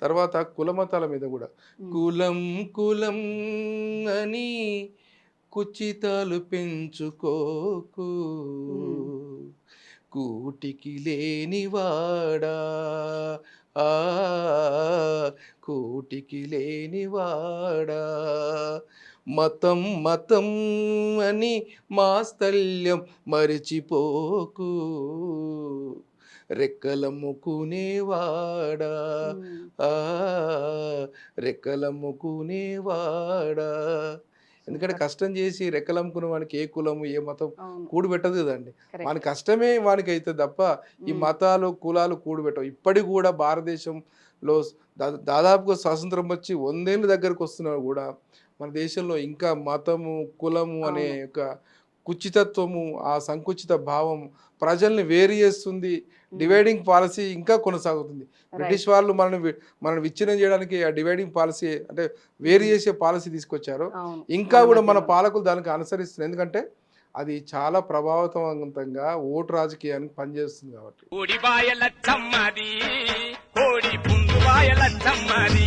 తర్వాత కులమతాల మీద కూడా కులం కులం అని కుచితాలు పెంచుకోకు, కూటికి లేనివాడా, ఆ కూటికి లేనివాడా, మతం మతం అని మాస్తల్యం మరిచిపోకు, రెక్కలమ్ముకునేవాడా, ఆ రెక్కలమ్ముకునేవాడా. ఎందుకంటే కష్టం చేసి రెక్కలమ్ముకునే వానికి ఏ కులము ఏ మతం కూడుబెట్టదు కదండి. వాని కష్టమే వానికి అవుతుంది తప్ప ఈ మతాలు కులాలు కూడుబెట్టవు. ఇప్పటికి కూడా భారతదేశంలో దాదాపుగా స్వాతంత్రం వచ్చి 100 ఏళ్ళ దగ్గరకు వస్తున్నా కూడా మన దేశంలో ఇంకా మతము కులము అనే ఒక కుచితత్వము, ఆ సంకుచిత భావం ప్రజల్ని వేరు చేస్తుంది. డివైడింగ్ పాలసీ ఇంకా కొనసాగుతుంది. బ్రిటిష్ వాళ్ళు మనం విచ్ఛిన్నం చేయడానికి ఆ డివైడింగ్ పాలసీ అంటే వేరు చేసే పాలసీ తీసుకొచ్చారు. ఇంకా కూడా మన పాలకులు దానికి అనుసరిస్తున్నారు. ఎందుకంటే అది చాలా ప్రభావవంతంగా ఓటు రాజకీయానికి పనిచేస్తుంది కాబట్టి.